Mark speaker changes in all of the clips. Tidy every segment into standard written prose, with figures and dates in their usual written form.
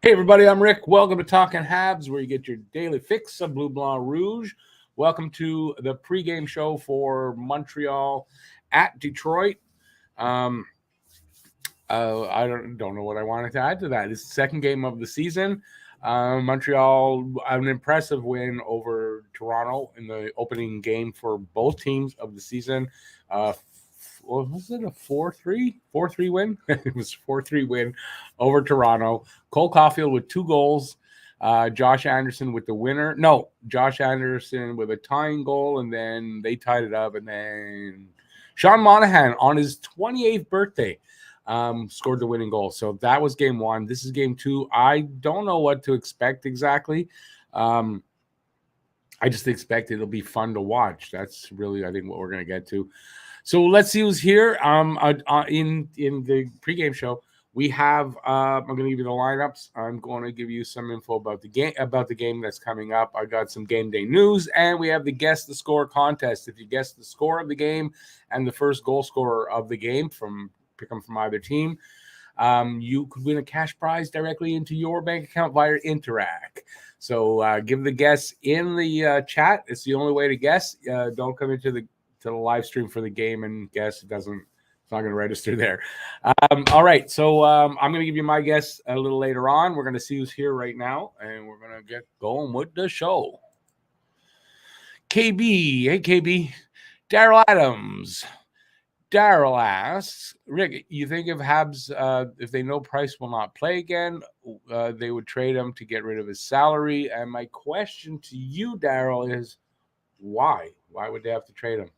Speaker 1: Hey everybody, I'm Rick. Welcome to Talking Habs, where you get your daily fix of Blue Blanc Rouge. Welcome to the pregame show for Montreal at Detroit. Um, I don't know what I wanted to add to that. It's the second game of the season. Montreal, an impressive win over Toronto in the opening game for both teams of the season. Was it a 4-3? 4-3 win? It was 4-3 win over Toronto. Cole Caufield with 2 goals. Josh Anderson with the winner. No, Josh Anderson with a tying goal, and then they tied it up. And then Sean Monahan on his 28th birthday scored the winning goal. So that was game 1. This is game 2. I don't know what to expect exactly. I just expect it'll be fun to watch. That's really, I think, what we're going to get to. So let's see who's here. In the pregame show, we have. I'm going to give you the lineups. I'm going to give you some info about the game that's coming up. I got some game day news, and we have the guess the score contest. If you guess the score of the game and the first goal scorer of the game pick them from either team, you could win a cash prize directly into your bank account via Interac. So give the guess in the chat. It's the only way to guess. Don't come into the live stream for the game and guess. It's not going to register there. All right, so I'm going to give you my guess a little later on. We're going to see who's here right now, and we're going to get going with the show. KB, hey KB, Daryl Adams. Daryl asks, Rick, you think if Habs, if they know Price will not play again, they would trade him to get rid of his salary? And my question to you, Daryl, is why? Why would they have to trade him?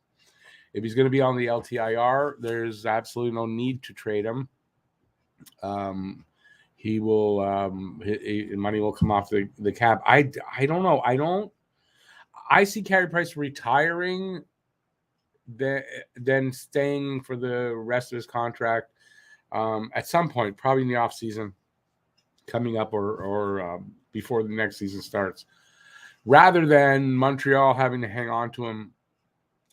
Speaker 1: If he's going to be on the LTIR, there's absolutely no need to trade him. He will, money will come off the cap. I don't know. I see Carey Price retiring, then staying for the rest of his contract at some point, probably in the off season coming up or before the next season starts, rather than Montreal having to hang on to him.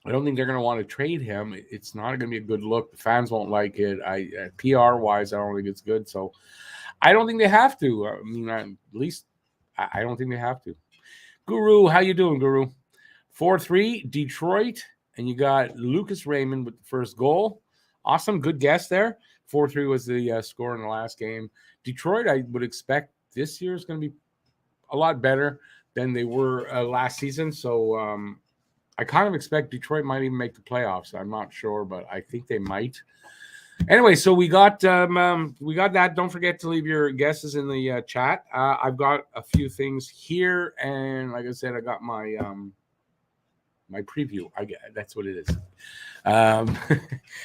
Speaker 1: I don't think they're going to want to trade him. It's not going to be a good look. The fans won't like it. PR-wise, I don't think it's good. So I don't think they have to. I mean, at least I don't think they have to. Guru, how you doing, Guru? 4-3, Detroit, and you got Lucas Raymond with the first goal. Awesome, good guess there. 4-3 was the score in the last game. Detroit, I would expect this year is going to be a lot better than they were last season. So I kind of expect Detroit might even make the playoffs. I'm not sure, but I think they might. Anyway, so we got that. Don't forget to leave your guesses in the chat. I've got a few things here, and like I said, I got my my preview. That's what it is.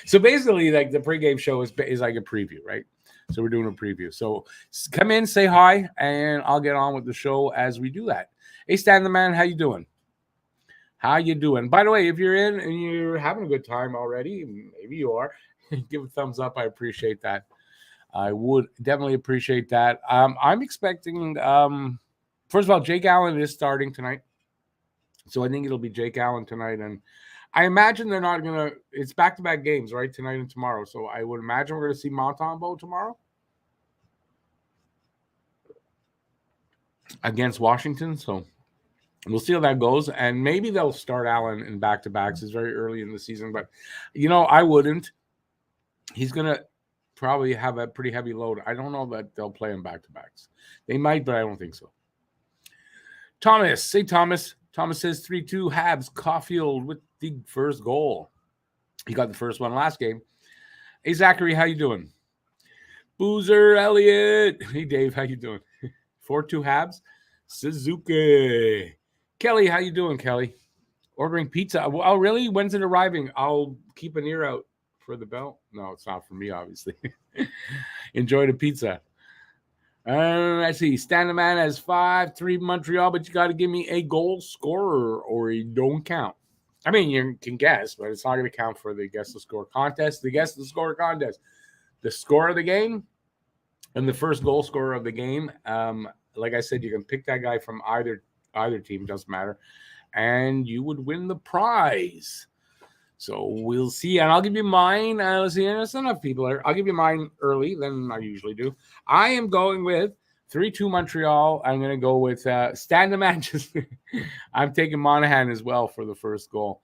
Speaker 1: So basically, like the pregame show is like a preview, right? So we're doing a preview. So come in, say hi, and I'll get on with the show as we do that. Hey, Stan the Man, how you doing? How you doing? By the way, if you're in and you're having a good time already, maybe you are, give a thumbs up. I appreciate that. I would definitely appreciate that. I'm expecting, first of all, Jake Allen is starting tonight. So I think it'll be Jake Allen tonight. And I imagine they're not going to – it's back-to-back games, right, tonight and tomorrow. So I would imagine we're going to see Montembeault tomorrow against Washington. So we'll see how that goes. And maybe they'll start Allen in back-to-backs. It's very early in the season. But, I wouldn't. He's going to probably have a pretty heavy load. I don't know that they'll play him back-to-backs. They might, but I don't think so. Thomas, say Thomas. Thomas says 3-2 Habs, Caufield with the first goal. He got the first one last game. Hey, Zachary, how you doing? Boozer, Elliott. Hey, Dave, how you doing? 4-2 Habs, Suzuki. Kelly, how you doing, Kelly? Ordering pizza. Oh, really? When's it arriving? I'll keep an ear out for the bell. No, it's not for me, obviously. Enjoy the pizza. I see. Stan the Man has 5-3 Montreal, but you got to give me a goal scorer or you don't count. I mean, you can guess, but it's not going to count for the guess the score contest. The guess the score contest, the score of the game, and the first goal scorer of the game. Like I said, you can pick that guy from either team, doesn't matter, and you would win the prize. So we'll see, and I'll give you mine. Let's see, there's enough people there. I'll give you mine early than I usually do. I am going with 3-2 Montreal. I'm going to go with stand the Manchester. I'm taking Monahan as well for the first goal.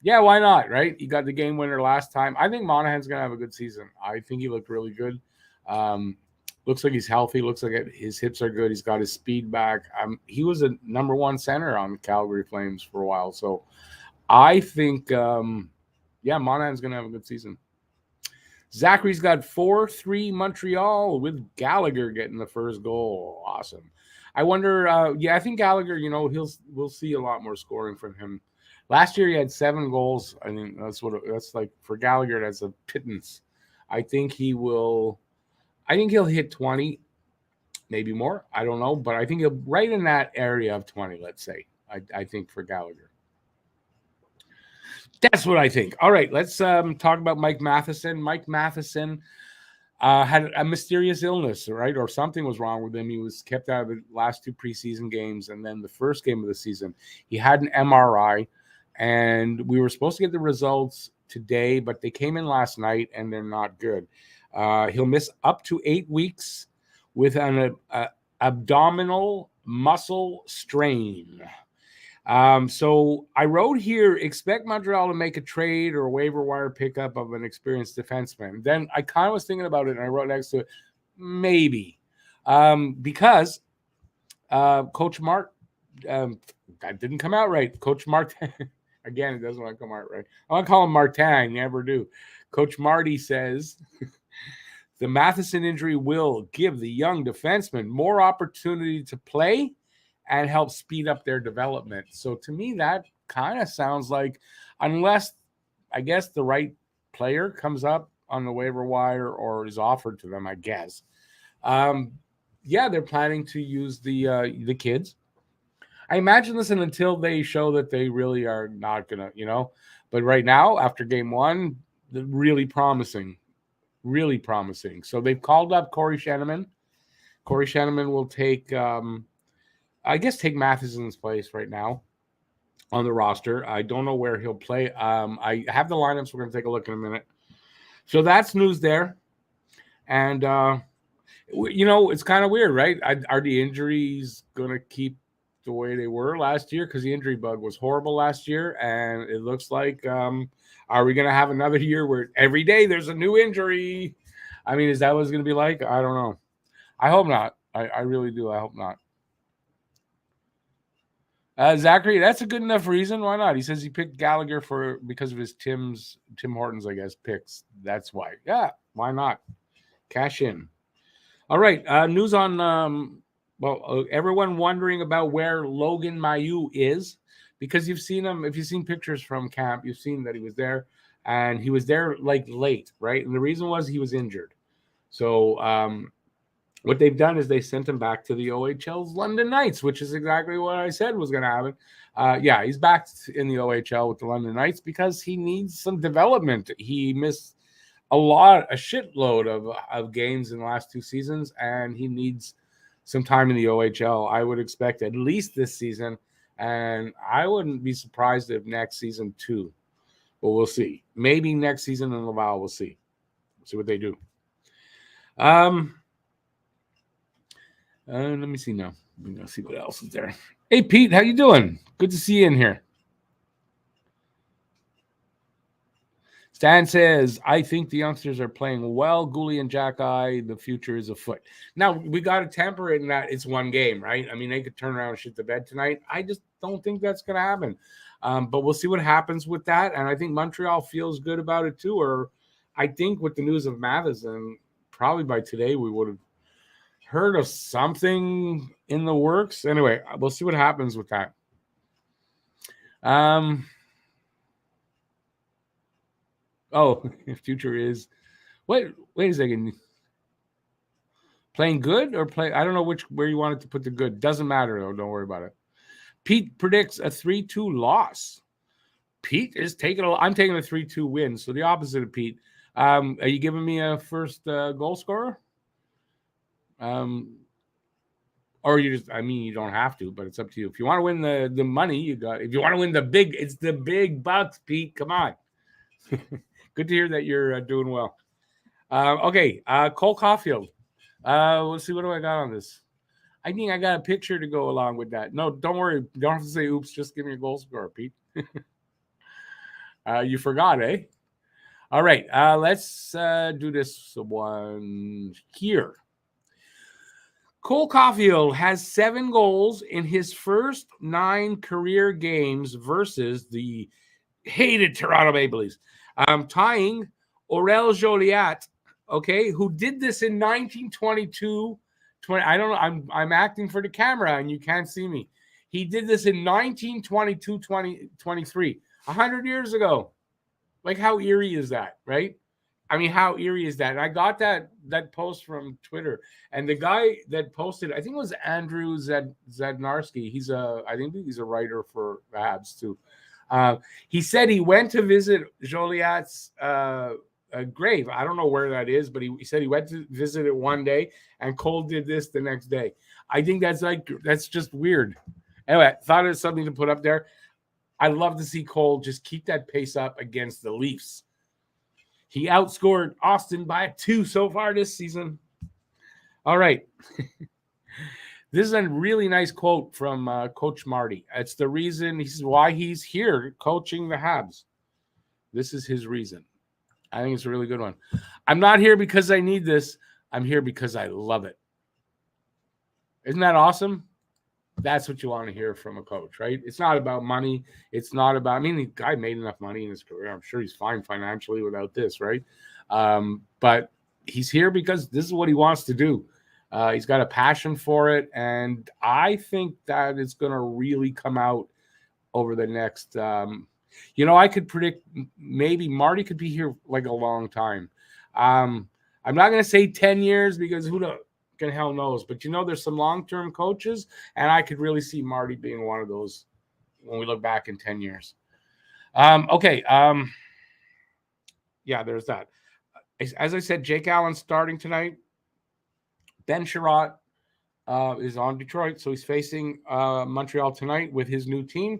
Speaker 1: Yeah, why not, right? He got the game winner last time. I think Monahan's going to have a good season. I think he looked really good. Looks like he's healthy. Looks like his hips are good. He's got his speed back. He was a number one center on the Calgary Flames for a while. So I think, Monahan's going to have a good season. Zachary's got 4-3 Montreal with Gallagher getting the first goal. Awesome. I wonder, I think Gallagher, we'll see a lot more scoring from him. Last year he had 7 goals. I think that's like for Gallagher, that's a pittance. I think he'll hit 20, maybe more. I don't know, but I think he'll right in that area of 20, let's say. I think for Gallagher. That's what I think. All right, let's talk about Mike Matheson. Mike Matheson had a mysterious illness, right? Or something was wrong with him. He was kept out of the last 2 preseason games. And then the first game of the season, he had an MRI. And we were supposed to get the results today, but they came in last night, and they're not good. He'll miss up to 8 weeks with an abdominal muscle strain. So I wrote here, expect Montreal to make a trade or a waiver wire pickup of an experienced defenseman. Then I kind of was thinking about it, and I wrote next to it, maybe. Because Coach Mark, that didn't come out right. Coach Mark, again, it doesn't want to come out right. I want to call him Martin, never do. Coach Marty says the Matheson injury will give the young defenseman more opportunity to play and help speed up their development. So to me, that kind of sounds like, unless, I guess, the right player comes up on the waiver wire or is offered to them, I guess. They're planning to use the kids. I imagine this until they show that they really are not going to, But right now, after game 1, really promising. Really promising. So they've called up Corey Shannon. Corey Shannon will take Matheson's place right now on the roster. I don't know where he'll play. I have the lineups. We're going to take a look in a minute. So that's news there. And, it's kind of weird, right? Are the injuries going to keep the way they were last year? Because the injury bug was horrible last year. And it looks like, are we going to have another year where every day there's a new injury? I mean, is that what it's going to be like? I don't know. I hope not. I really do. I hope not. Zachary, that's a good enough reason. Why not? He says he picked Gallagher because of his Tim Hortons, I guess, picks. That's why. Yeah, why not? Cash in. All right. News on everyone wondering about where Logan Mailloux is, because you've seen him. If you've seen pictures from camp, you've seen that he was there, and he was there like late, right? And the reason was he was injured. So what they've done is they sent him back to the OHL's London Knights, which is exactly what I said was going to happen. He's back in the OHL with the London Knights because he needs some development. He missed a shitload of games in the last 2 seasons, and he needs some time in the OHL. I would expect at least this season, and I wouldn't be surprised if next season too. But we'll see. Maybe next season in Laval, we'll see. We'll see what they do. Let me see now. We're going to see what else is there. Hey, Pete, how you doing? Good to see you in here. Stan says, I think the youngsters are playing well. Gooley and Jack-Eye, the future is afoot. Now, we got to temper it in that it's one game, right? I mean, they could turn around and shit the bed tonight. I just don't think that's going to happen. But we'll see what happens with that. And I think Montreal feels good about it too. Or I think with the news of Matheson, probably by today we would have heard of something in the works. Anyway, we'll see what happens with that. Future is wait a second. Playing good or play? I don't know where you wanted to put the good. Doesn't matter though. Don't worry about it. Pete predicts a 3-2 loss. Pete is I'm taking a 3-2 win. So the opposite of Pete. Are you giving me a first goal scorer? Or you don't have to, but it's up to you. If you want to win the money, you got. If you want to win it's the big bucks, Pete. Come on. Good to hear that you're doing well. Cole Caufield. Let's see. What do I got on this? I think I got a picture to go along with that. No, don't worry. You don't have to say oops. Just give me a goal scorer, Pete. You forgot, eh? All right. Let's do this one here. Cole Caufield has 7 goals in his first 9 career games versus the hated Toronto Maple Leafs, tying Aurel Joliat, okay, who did this in 1922. I don't know. I'm acting for the camera and you can't see me. He did this in 1922, 23, 100 years ago. Like, how eerie is that, right? I mean, how eerie is that? And I got that post from Twitter, and the guy that posted, I think it was Andrew Zadnarski. I think he's a writer for the Habs too. He said he went to visit Joliat's grave. I don't know where that is, but he said he went to visit it one day, and Cole did this the next day. I think that's just weird. Anyway, thought it was something to put up there. I'd love to see Cole just keep that pace up against the Leafs. He outscored Austin by 2 so far this season. All right. This is a really nice quote from Coach Marty. It's the reason, he says, why he's here coaching the Habs. This is his reason. I think it's a really good one. I'm not here because I need this. I'm here because I love it. Isn't that awesome? That's what you want to hear from a coach, right? It's not about money. It's not about, I mean, the guy made enough money in his career. I'm sure he's fine financially without this, right? But he's here because this is what he wants to do. He's got a passion for it. And I think that it's going to really come out over the next, I could predict maybe Marty could be here like a long time. I'm not going to say 10 years because who knows? Hell knows, but there's some long-term coaches, and I could really see Marty being one of those when we look back in 10 years. Okay. Yeah, there's that. As I said, Jake Allen's starting tonight. Ben Sherratt is on Detroit, so he's facing Montreal tonight with his new team.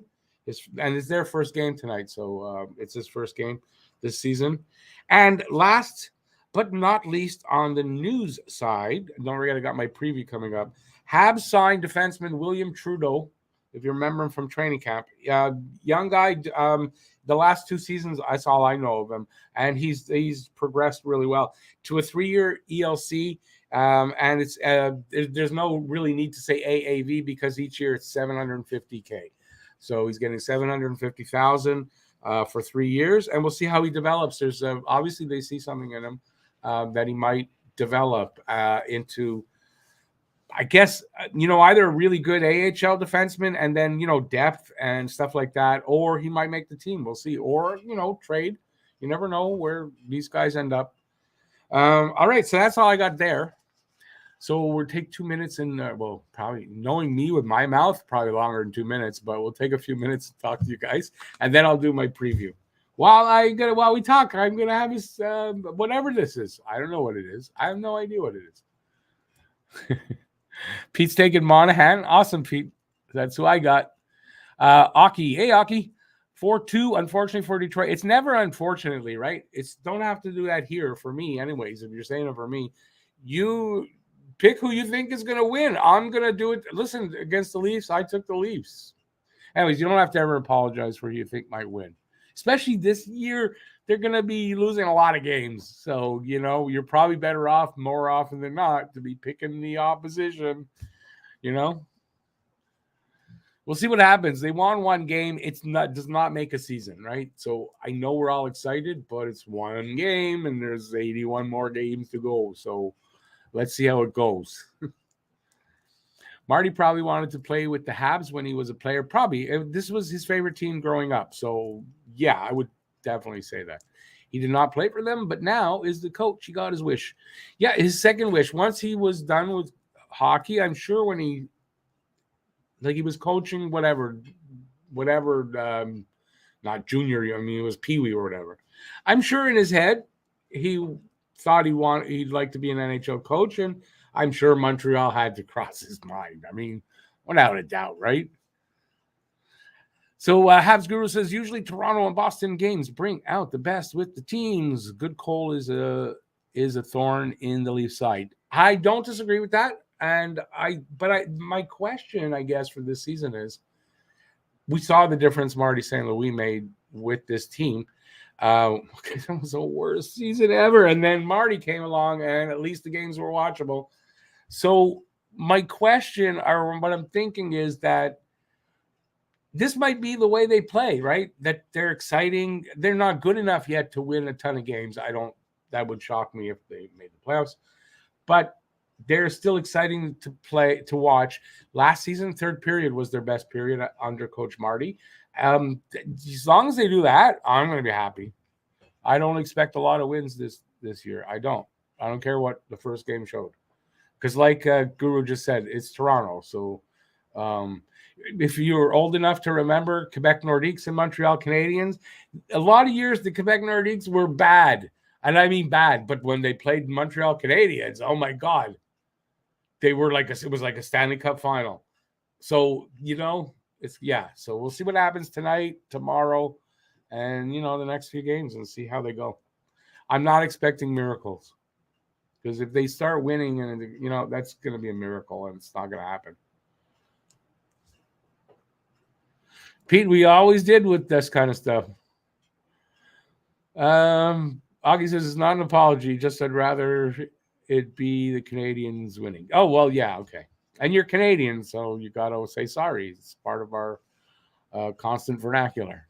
Speaker 1: And it's their first game tonight, so it's his first game this season. And last but not least, on the news side, don't forget I got my preview coming up. Habs signed defenseman William Trudeau, if you remember him from training camp. Young guy, the last 2 seasons, that's all I know of him. And he's progressed really well to a 3-year ELC. And it's there's no really need to say AAV because each year it's $750K. So he's getting $750,000 for 3 years, and we'll see how he develops. There's obviously they see something in him that he might develop into, I guess, either a really good AHL defenseman and then, depth and stuff like that, or he might make the team. We'll see. Or, trade. You never know where these guys end up. All right. So that's all I got there. So we'll take 2 minutes and, probably knowing me with my mouth, probably longer than 2 minutes, but we'll take a few minutes to talk to you guys, and then I'll do my preview. While we talk, I'm going to have his, whatever this is. I don't know what it is. I have no idea what it is. Pete's taking Monahan. Awesome, Pete. That's who I got. Aki. Hey, Aki. 4-2, unfortunately, for Detroit. It's never unfortunately, right? Don't have to do that here for me anyways. If you're saying it for me, you pick who you think is going to win. I'm going to do it. Listen, against the Leafs, I took the Leafs. Anyways, you don't have to ever apologize for who you think might win. Especially this year, they're going to be losing a lot of games. So, you're probably better off more often than not to be picking the opposition, We'll see what happens. They won one game. Does not make a season, right? So I know we're all excited, but it's one game and there's 81 more games to go. So let's see how it goes. Marty probably wanted to play with the Habs when he was a player. Probably. This was his favorite team growing up. So, yeah, I would definitely say that. He did not play for them, but now is the coach. He got his wish. Yeah, his second wish. Once he was done with hockey, I'm sure when he was coaching whatever, not junior, I mean, it was Pee-wee or whatever. I'm sure in his head, he thought he'd like to be an NHL coach, and I'm sure Montreal had to cross his mind. I mean, without a doubt, right? So Habs Guru says, usually Toronto and Boston games bring out the best with the teams. Good Cole is a thorn in the Leaf side. I don't disagree with that. My question, I guess, for this season is, we saw the difference Marty St. Louis made with this team. It was the worst season ever. And then Marty came along, and at least the games were watchable. So my question, or what I'm thinking, is that this might be the way they play, right? That they're exciting. They're not good enough yet to win a ton of games. That would shock me if they made the playoffs. But they're still exciting to watch. Last season, third period was their best period under Coach Marty. As long as they do that, I'm going to be happy. I don't expect a lot of wins this year. I don't care what the first game showed, because like Guru just said, it's Toronto. So if you were old enough to remember Quebec Nordiques and Montreal Canadiens, a lot of years the Quebec Nordiques were bad. And I mean bad, but when they played Montreal Canadiens, oh my God, they were it was like a Stanley Cup final. So, so we'll see what happens tonight, tomorrow, and, the next few games, and see how they go. I'm not expecting miracles, because if they start winning, and, that's going to be a miracle, and it's not going to happen. Pete, we always did with this kind of stuff. Augie says it's not an apology. Just I'd rather it be the Canadians winning. Oh, well, yeah, okay. And you're Canadian, so you got to say sorry. It's part of our constant vernacular.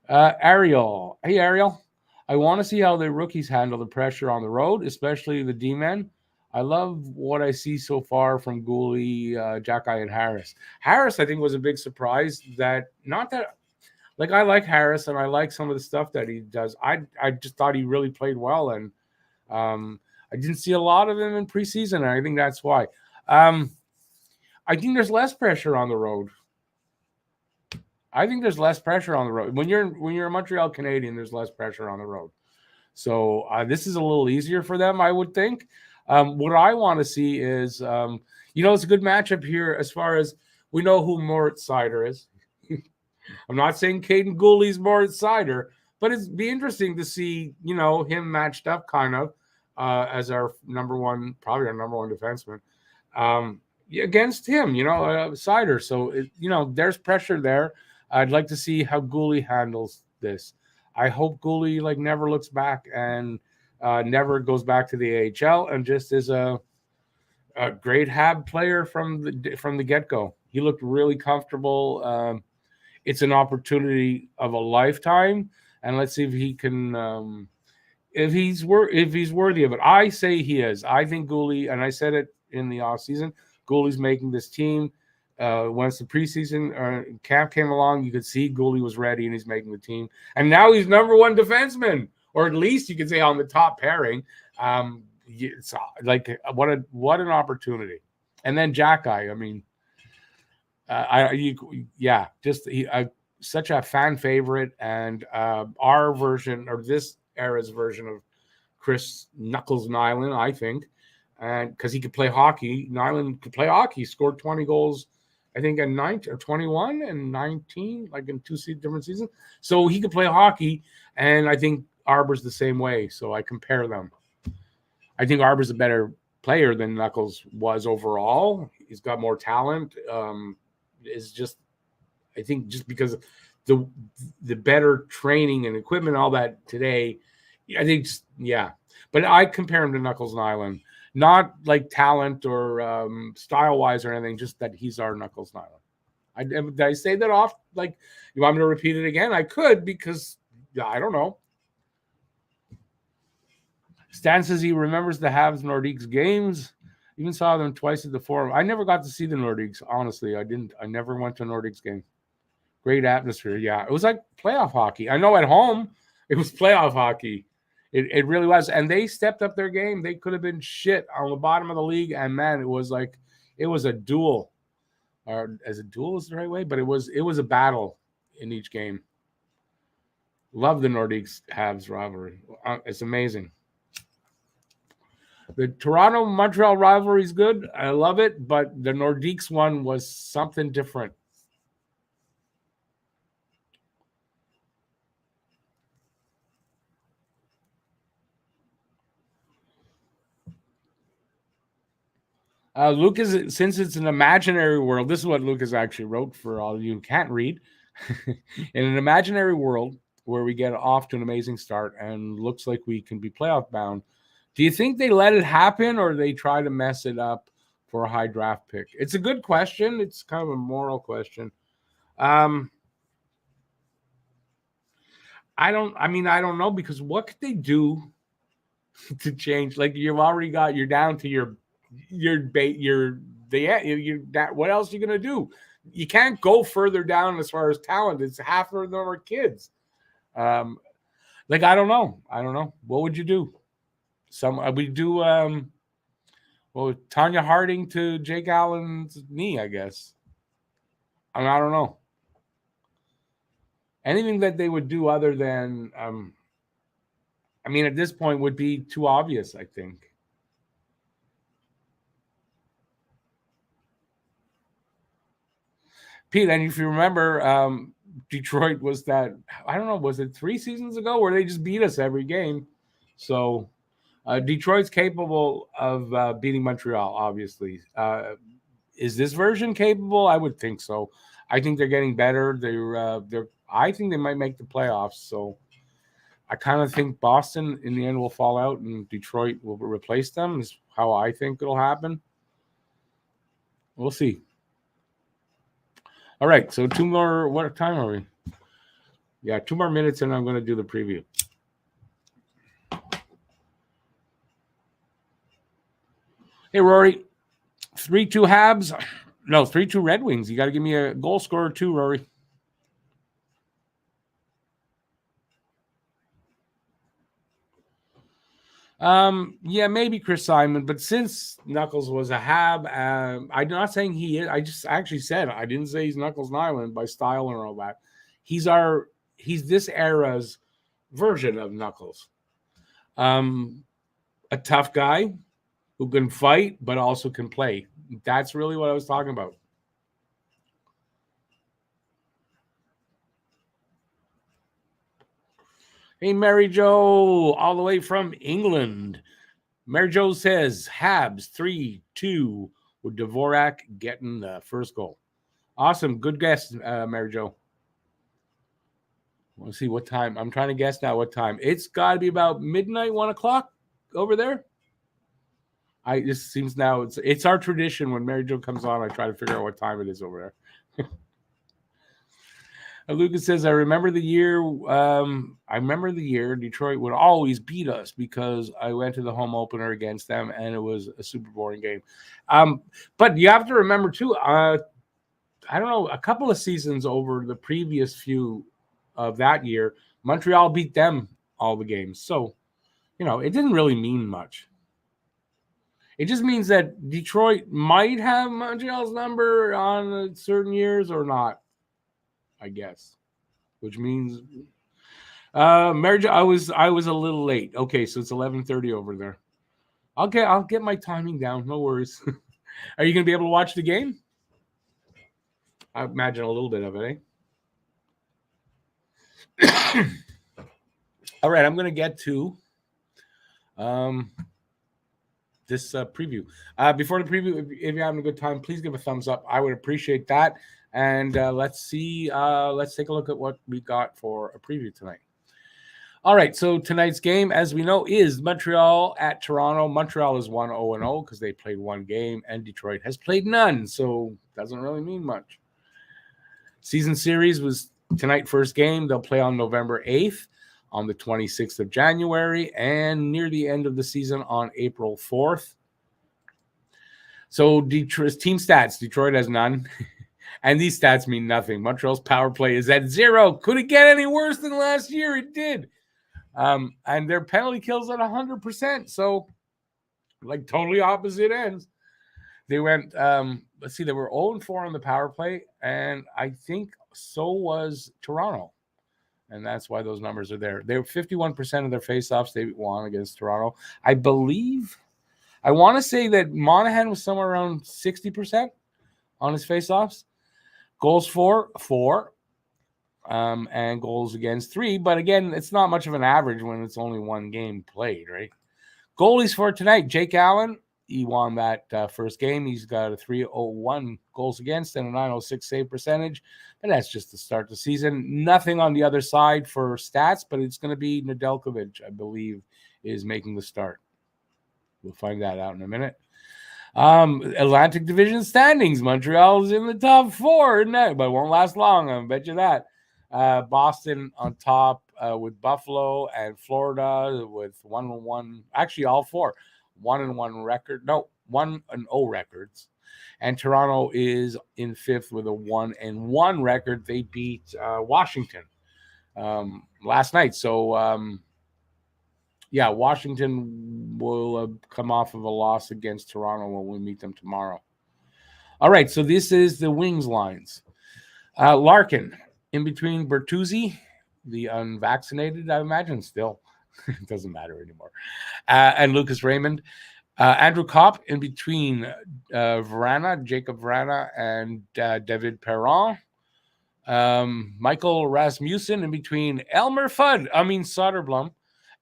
Speaker 1: Ariel. Hey, Ariel. I want to see how the rookies handle the pressure on the road, especially the D-men. I love what I see so far from Gooley, Jackeye, and Harris. Harris, I think, was a big surprise. I like Harris, and I like some of the stuff that he does. I just thought he really played well, and I didn't see a lot of him in preseason, and I think that's why. I think there's less pressure on the road. When you're a Montreal Canadian, there's less pressure on the road. So this is a little easier for them, I would think. What I want to see is, it's a good matchup here as far as we know who Moritz Seider is. I'm not saying Caden Gooley's Moritz Seider, but it'd be interesting to see, him matched up kind of as probably our number one defenseman against him, Seider. So, there's pressure there. I'd like to see how Gooley handles this. I hope Gooley never looks back and never goes back to the AHL and just is a great Hab player from the get-go. He looked really comfortable. It's an opportunity of a lifetime, and let's see if he can, if he's worthy of it. I say he is. I think Gooley, and I said it in the offseason, Gooley's making this team. Once the preseason camp came along, you could see Gooley was ready, and he's making the team. And now he's number one defenseman, or at least you could say on the top pairing. It's what an opportunity. And then Jackeye, I mean, such a fan favorite, and our version, or this era's version of Chris Knuckles Nyland, I think, and because he could play hockey. Nyland could play hockey. He scored 20 goals, I think, in 21 and 19, in two different seasons. So he could play hockey, and I think Arbor's the same way. So I compare them. I think Arbor's a better player than Knuckles was overall. He's got more talent. Is just, I think, just because of the better training and equipment, all that today, I think, But I compare him to Knuckles Nyland, not like talent or style wise or anything, just that he's our Knuckles Nyland. Did I say that off? You want me to repeat it again? I could, because I don't know. Stan says he remembers the Habs Nordiques games. Even saw them twice at the Forum. I never got to see the Nordiques, honestly. I never went to a Nordiques game. Great atmosphere. Yeah, it was like playoff hockey. I know at home it was playoff hockey. It really was. And they stepped up their game. They could have been shit on the bottom of the league. And man, it was a duel. Or as a duel is the right way, but it was a battle in each game. Love the Nordiques Habs rivalry. It's amazing. The Toronto-Montreal rivalry is good. I love it, but the Nordiques one was something different. Lucas, since it's an imaginary world, this is what Lucas actually wrote for all of you who can't read. In an imaginary world where we get off to an amazing start and looks like we can be playoff bound, do you think they let it happen or they try to mess it up for a high draft pick? It's a good question. It's kind of a moral question. I don't know, because what could they do to change? Like, you're down to your what else are you gonna do? You can't go further down as far as talent. It's half of them are kids. I don't know. What would you do? We do Tanya Harding to Jake Allen's knee, I guess. I don't know. Anything that they would do other than at this point would be too obvious, I think. Pete, and if you remember, Detroit was that, I don't know, was it 3 seasons ago where they just beat us every game? So Detroit's capable of beating Montreal, obviously. Is this version capable? I would think so. I think they're getting better. I think they might make the playoffs. So I kind of think Boston in the end will fall out and Detroit will replace them, is how I think it'll happen. We'll see. All right, so 2 more. What time are we? Yeah, 2 more minutes, and I'm going to do the preview. Hey, Rory. 3-2 Habs. No, 3-2 Red Wings. You got to give me a goal scorer too, Rory. Yeah, maybe Chris Simon, but since Knuckles was a Hab, I'm not saying he is. I just actually said, I didn't say he's Knuckles Nyland by style and all that. He's this era's version of Knuckles. A tough guy who can fight, but also can play. That's really what I was talking about. Hey, Mary Jo, all the way from England. Mary Jo says, Habs 3-2 with Dvorak getting the first goal. Awesome. Good guess, Mary Jo. Want to see what time? I'm trying to guess now what time. It's got to be about midnight, 1 o'clock over there. It seems now it's our tradition when Mary Jo comes on, I try to figure out what time it is over there. Lucas says, I remember the year Detroit would always beat us because I went to the home opener against them and it was a super boring game. But you have to remember too, I don't know, a couple of seasons over the previous few of that year, Montreal beat them all the games. So, it didn't really mean much. It just means that Detroit might have Montreal's number on certain years or not, I guess. Which means Mary Jo, I was a little late. Okay, so it's 11:30 over there. Okay, I'll get my timing down. No worries. Are you going to be able to watch the game? I imagine a little bit of it, eh? All right, I'm going to get to this preview. Before the preview, if you're having a good time, please give a thumbs up. I would appreciate that. And let's take a look at what we got for a preview tonight. All right, so tonight's game, as we know, is Montreal at Toronto. Montreal is 1-0-0 because they played 1 game, and Detroit has played none, so doesn't really mean much. Season series was tonight, first game. They'll play on November 8th, on the 26th of January, and near the end of the season on April 4th. So Detroit's team stats, Detroit has none. And these stats mean nothing. Montreal's power play is at 0. Could it get any worse than last year? It did. And their penalty kills at 100%. So, totally opposite ends. They went, they were 0-4 on the power play. And I think so was Toronto. And that's why those numbers are there. They were 51% of their faceoffs they won against Toronto. I want to say that Monahan was somewhere around 60% on his faceoffs. Goals for 4, and goals against 3. But again, it's not much of an average when it's only 1 game played, right? Goalies for tonight, Jake Allen, he won that first game. He's got a 301 goals against and a 906 save percentage. And that's just to start the season. Nothing on the other side for stats, but it's going to be Nedeljkovic, I believe, is making the start. We'll find that out in a minute. Atlantic Division standings. Montreal's in the top 4, isn't it? But it won't last long, I bet you that. Boston on top with Buffalo and Florida with 1-1. Actually, all 4. 1-1 record. No, 1-0 records. And Toronto is in 5th with a 1-1 record. They beat Washington last night. So, yeah, Washington will come off of a loss against Toronto when we meet them tomorrow. All right, so this is the Wings lines. Larkin in between Bertuzzi, the unvaccinated, I imagine still. It doesn't matter anymore. And Lucas Raymond. Andrew Kopp in between Jacob Vrana, and David Perron. Michael Rasmussen in between Soderblom,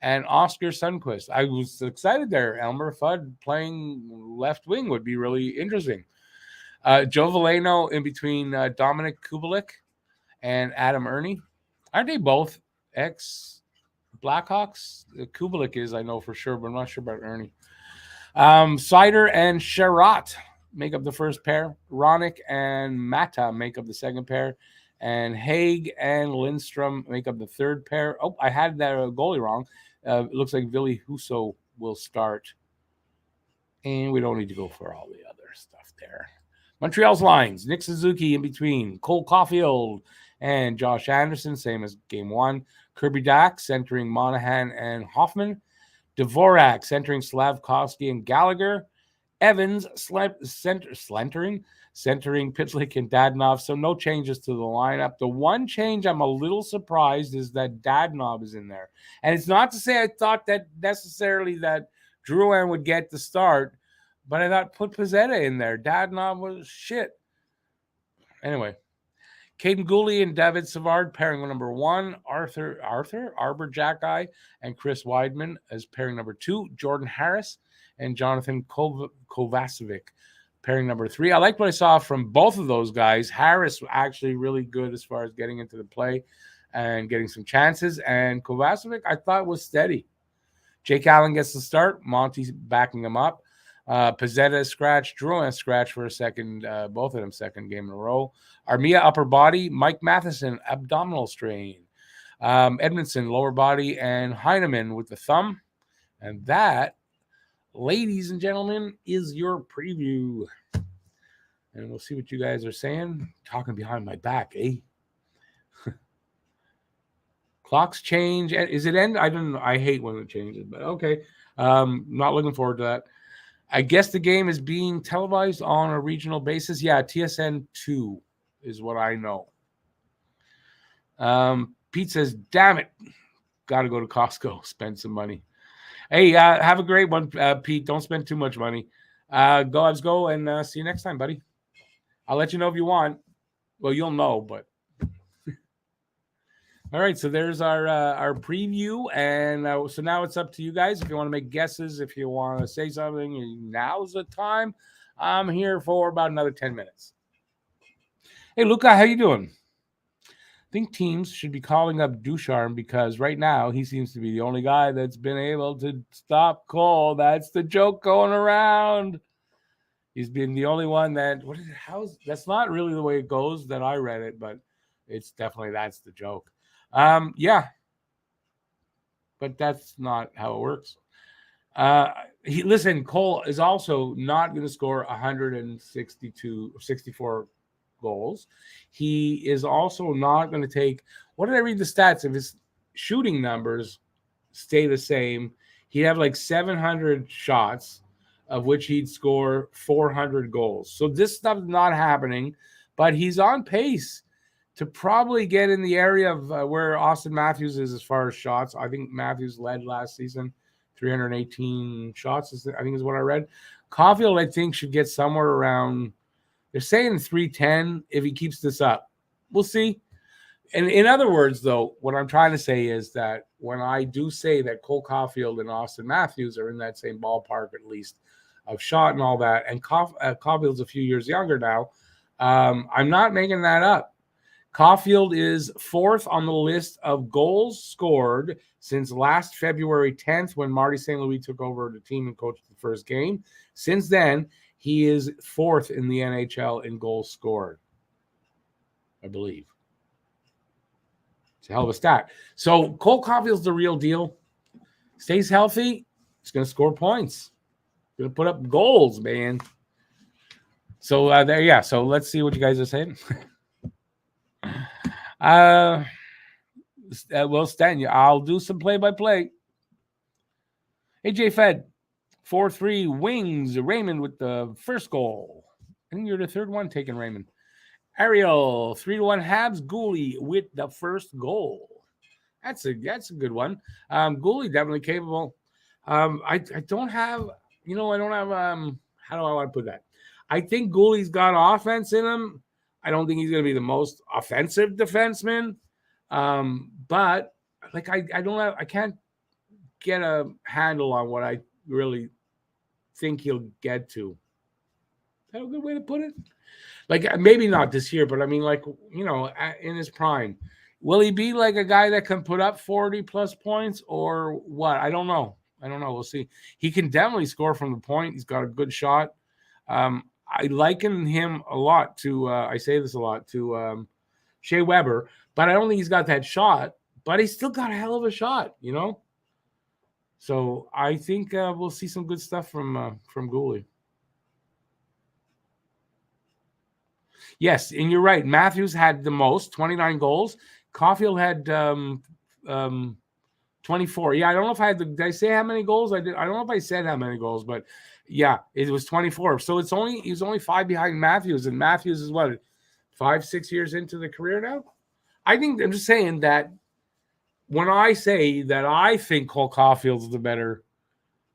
Speaker 1: and Oscar Sundqvist. I was excited there. Elmer Fudd playing left wing would be really interesting. Joe Veleno in between Dominic Kubalik and Adam Ernie. Aren't they both ex-Blackhawks? Kubalik is, I know for sure, but I'm not sure about Ernie. Sider and Sherratt make up the first pair. Ronick and Mata make up the second pair. And Haig and Lindstrom make up the third pair. Oh, I had that goalie wrong. It looks like Ville Husso will start. And we don't need to go for all the other stuff there. Montreal's lines. Nick Suzuki in between. Cole Caufield and Josh Anderson, same as game 1. Kirby Dack centering Monahan and Hoffman. Dvorak centering Slavkovsky and Gallagher. Evans centering Pitlick and Dadonov. So no changes to the lineup. The one change I'm a little surprised is that Dadonov is in there. And it's not to say I thought that necessarily that Drouin would get the start, but I thought put Pezzetta in there. Dadonov was shit. Anyway, Caden Gooley and David Savard pairing number 1. Arbor Jackeye and Chris Weidman as pairing number 2. Jordan Harris and Jonathan Kovacevic pairing number 3. I liked what I saw from both of those guys. Harris actually really good as far as getting into the play and getting some chances. And Kovacevic, I thought, was steady. Jake Allen gets the start. Monty's backing him up. Pezzetta scratch, Drouin scratch for a second, both of them second game in a row. Armia upper body, Mike Matheson abdominal strain. Edmondson lower body, and Heineman with the thumb. And that, ladies and gentlemen, is your preview. And we'll see what you guys are saying. Talking behind my back, eh? Clocks change. Is it end? I don't know. I hate when it changes, but okay. Not looking forward to that. I guess the game is being televised on a regional basis. Yeah, TSN 2 is what I know. Pete says, damn it. Got to go to Costco, spend some money. Hey, have a great one, Pete. Don't spend too much money. Go, Habs, go, and see you next time, buddy. I'll let you know if you want. Well, you'll know, but. All right, so there's our preview, and so now it's up to you guys. If you want to make guesses, if you want to say something, now's the time. I'm here for about another 10 minutes. Hey, Luca, how you doing? I think teams should be calling up Ducharme because right now he seems to be the only guy that's been able to stop Cole. That's the joke going around. He's been the only one that that's not really the way it goes that I read it, but it's definitely that's the joke. Yeah, but that's not how it works. Listen, Cole is also not going to score 64 goals. He is also not going to take, what did I read the stats? If his shooting numbers stay the same, he'd have like 700 shots, of which he'd score 400 goals. So this stuff's not happening, but he's on pace to probably get in the area of where Austin Matthews is as far as shots. I think Matthews led last season, 318 shots, I think is what I read. Caufield, I think, should get somewhere around, they're saying 310 if he keeps this up. We'll see. And in other words, though, what I'm trying to say is that when I do say that Cole Caufield and Austin Matthews are in that same ballpark, at least, shot and all that. And Caufield's a few years younger now. I'm not making that up. Caufield is 4th on the list of goals scored since last February 10th when Marty St. Louis took over the team and coached the first game. Since then, he is 4th in the NHL in goals scored, I believe. It's a hell of a stat. So Cole Caufield's the real deal. Stays healthy, he's going to score points. Going to put up goals, man. So So let's see what you guys are saying. Well, Stan, I'll do some play-by-play. AJ Fed, 4-3 Wings. Raymond with the first goal. I think you're the third one taking Raymond. Ariel, 3-1 Habs. Gooley with the first goal. That's a good one. Gooley definitely capable. I don't have, how do I want to put that? I think Gooley's got offense in him. I don't think he's going to be the most offensive defenseman. But like I can't get a handle on what I really think he'll get to. Is that a good way to put it? Like maybe not this year, but I mean, like, in his prime. Will he be like a guy that can put up 40 plus points or what? I don't know. We'll see. He can definitely score from the point. He's got a good shot. I liken him a lot to, I say this a lot, to Shea Weber, but I don't think he's got that shot, but he's still got a hell of a shot, So I think we'll see some good stuff from Gooley. Yes, and you're right. Matthews had the most, 29 goals. Caufield had 24. Yeah, I don't know if I had did I say how many goals I did? I don't know if I said how many goals, but yeah, it was 24. So he was only 5 behind Matthews, and Matthews is what, 5-6 years into the career now? I'm just saying that when I say that I think Cole Caufield's the better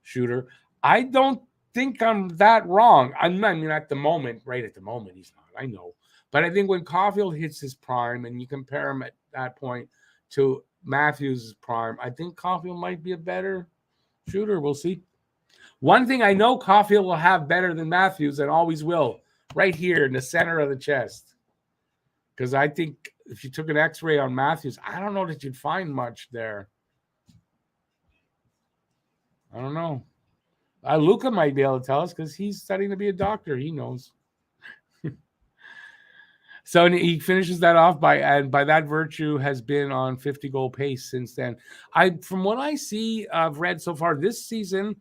Speaker 1: shooter, I don't think I'm that wrong. I mean, at the moment, he's not. I know. But I think when Caufield hits his prime and you compare him at that point to Matthews' prime, I think Caufield might be a better shooter. We'll see. One thing I know Caufield will have better than Matthews and always will, right here in the center of the chest. Because I think if you took an X-ray on Matthews, I don't know that you'd find much there. I don't know. Luca might be able to tell us because he's studying to be a doctor. He knows. So he finishes that off by that virtue has been on 50-goal pace since then. From what I see, I've read so far this season,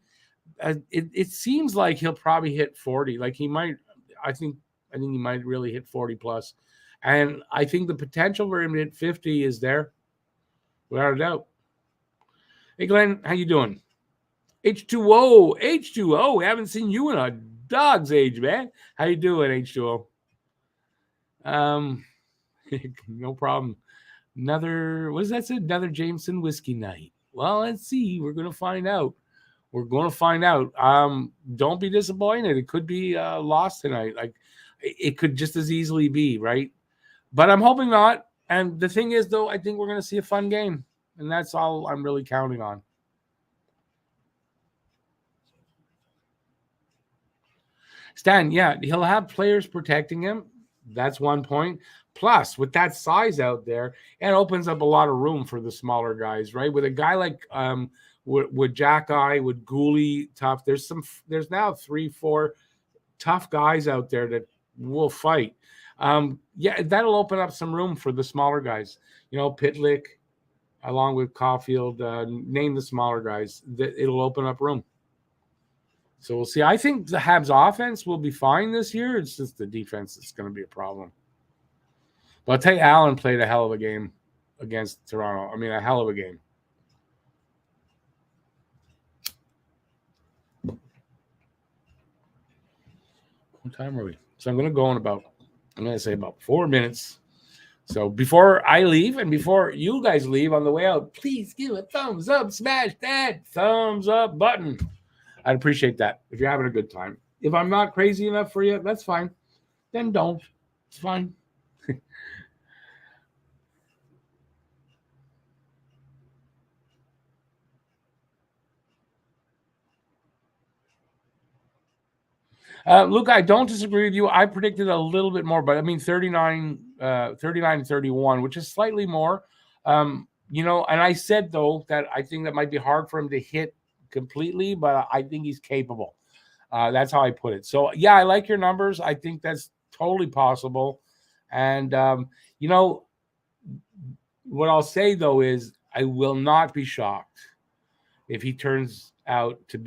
Speaker 1: it seems like he'll probably hit 40. Like he might. I think he might really hit 40 plus, and I think the potential for him to hit 50 is there, without a doubt. Hey Glenn, how you doing? H2O. We haven't seen you in a dog's age, man. How you doing, H2O? No problem. Another Jameson whiskey night. Well, let's see. We're going to find out. Don't be disappointed. It could be lost tonight. Like it could just as easily be, right? But I'm hoping not. And the thing is, though, I think we're going to see a fun game. And that's all I'm really counting on. Stan, yeah, he'll have players protecting him. That's one point. Plus, with that size out there, it opens up a lot of room for the smaller guys, right? With a guy like with Jack Eye, with Gooley, tough. There's now 3-4 tough guys out there that will fight. That'll open up some room for the smaller guys. Pitlick, along with Caufield, name the smaller guys. It'll open up room. So we'll see. I think the Habs offense will be fine this year. It's just the defense that's going to be a problem. But I'll tell you, Allen played a hell of a game against Toronto. I mean, a hell of a game. What time are we? So I'm going to go in I'm going to say about 4 minutes. So before I leave and before you guys leave on the way out, please give a thumbs up. Smash that thumbs up button. I'd appreciate that if you're having a good time. If I'm not crazy enough for you, that's fine. Then don't. It's fine. Luke, I don't disagree with you. I predicted a little bit more, but I mean 39 and 31, which is slightly more. And I said, though, that I think that might be hard for him to hit completely, but I think he's capable. That's how I put it. So, yeah, I like your numbers. I think that's totally possible. And, what I'll say, though, is I will not be shocked if he turns out to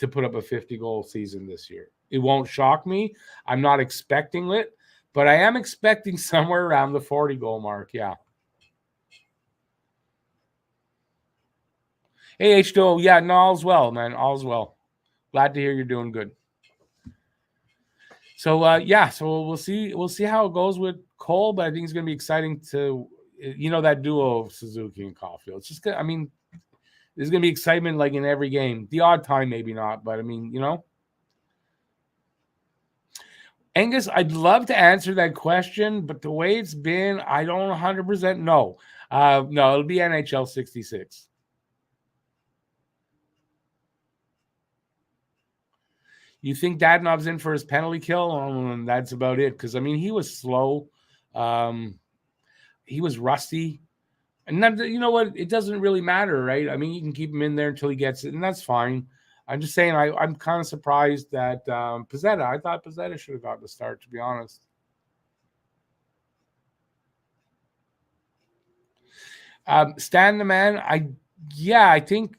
Speaker 1: put up a 50-goal season this year. It won't shock me. I'm not expecting it, but I am expecting somewhere around the 40-goal mark. Yeah. Hey, H2O. Yeah, no, all's well, man. All's well. Glad to hear you're doing good. So, so we'll see. We'll see how it goes with Cole, but I think it's going to be exciting to, that duo of Suzuki and Caufield. It's just good. I mean, there's going to be excitement like in every game. The odd time, maybe not, but I mean, Angus, I'd love to answer that question, but the way it's been, I don't 100% know. No, it'll be NHL 66. You think Dadonov's in for his penalty kill? And that's about it. Because, I mean, he was slow. He was rusty. And then, you know what? It doesn't really matter, right? I mean, you can keep him in there until he gets it, and that's fine. I'm just saying I'm kind of surprised that Pizzetta. I thought Pizzetta should have got the start, to be honest. Stan the man, I think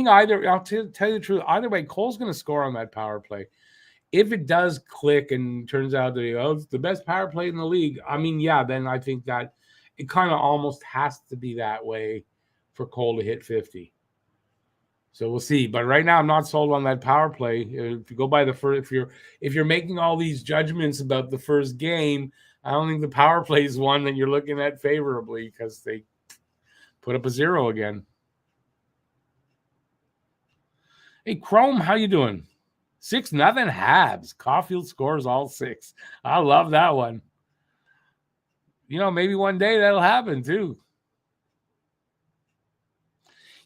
Speaker 1: either, I'll tell you the truth, either way, Cole's going to score on that power play. If it does click and turns out that it's the best power play in the league, I mean, then I think that it kind of almost has to be that way for Cole to hit 50. So we'll see. But right now, I'm not sold on that power play. If you go by the first, if you're making all these judgments about the first game, I don't think the power play is one that you're looking at favorably because they put up a 0 again. Hey, Chrome, how you doing? 6-0 Habs. Caufield scores all 6. I love that one. Maybe one day that'll happen too.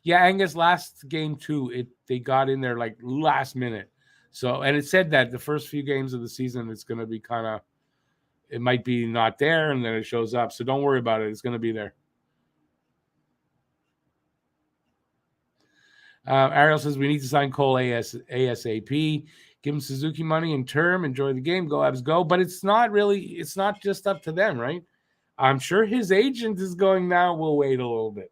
Speaker 1: Yeah, Angus, last game too, they got in there like last minute. So, and it said that the first few games of the season, it's going to be it might be not there, and then it shows up. So don't worry about it. It's going to be there. Ariel says we need to sign Cole ASAP. Give him Suzuki money in term. Enjoy the game. Go Habs, go. But it's not just up to them, right? I'm sure his agent is going now. We'll wait a little bit.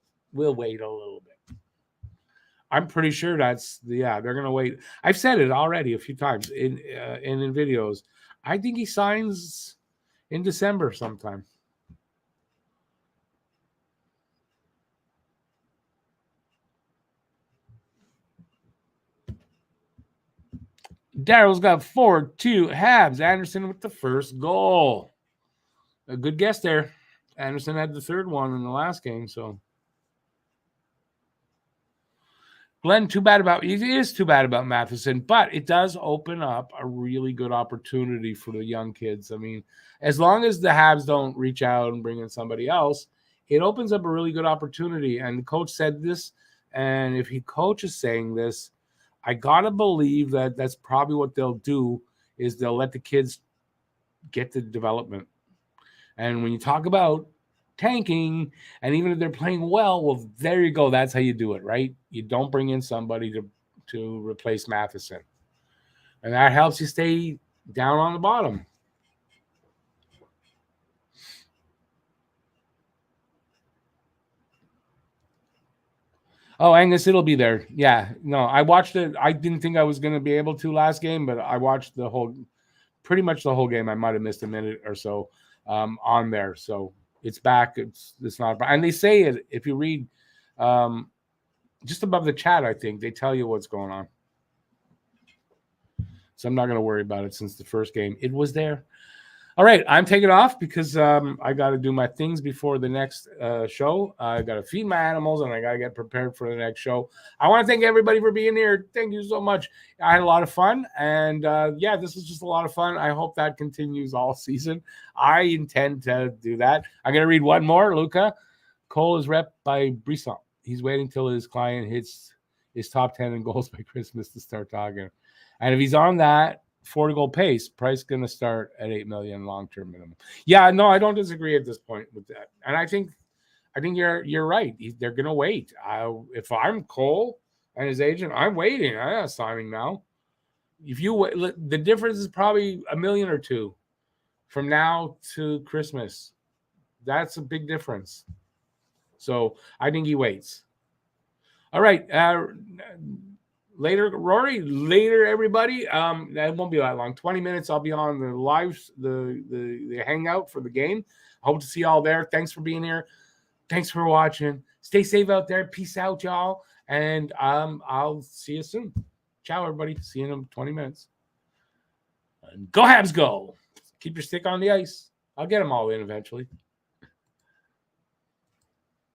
Speaker 1: I'm pretty sure they're going to wait. I've said it already a few times in videos. I think he signs in December sometime. Daryl's got 4-2 Habs. Anderson with the first goal. A good guess there. Anderson had the third one in the last game, so. Glenn, it is too bad about Matheson, but it does open up a really good opportunity for the young kids. I mean, as long as the Habs don't reach out and bring in somebody else, it opens up a really good opportunity. And the coach said this, and if coach is saying this, I got to believe that that's probably what they'll do is they'll let the kids get the development. And when you talk about tanking, and even if they're playing well, there you go. That's how you do it, right? You don't bring in somebody to replace Matheson. And that helps you stay down on the bottom. Oh, Angus, it'll be there. Yeah. No, I watched it. I didn't think I was going to be able to last game, but I watched pretty much the whole game. I might have missed a minute or so on there. So it's back. It's not. And they say it, if you read just above the chat, I think they tell you what's going on. So I'm not going to worry about it since the first game. It was there. All right, I'm taking off because I got to do my things before the next show. I got to feed my animals, and I got to get prepared for the next show. I want to thank everybody for being here. Thank you so much. I had a lot of fun, and this is just a lot of fun. I hope that continues all season. I intend to do that. I'm going to read one more, Luca. Cole is repped by Brisson. He's waiting till his client hits his top 10 in goals by Christmas to start talking. And if he's on that, 40-goal pace. Price going to start at $8 million long-term minimum. Yeah, no, I don't disagree at this point with that. And I think you're right. They're going to wait. If I'm Cole and his agent, I'm waiting. I'm not signing now. If you wait, the difference is probably $1 million or $2 million from now to Christmas. That's a big difference. So I think he waits. All right. Later, Rory. Later, everybody. That won't be that long. 20 minutes. I'll be on the live, the hangout for the game. I hope to see y'all there. Thanks for being here. Thanks for watching. Stay safe out there. Peace out, y'all. And I'll see you soon. Ciao, everybody. See you in 20 minutes. And go Habs, go. Keep your stick on the ice. I'll get them all in eventually.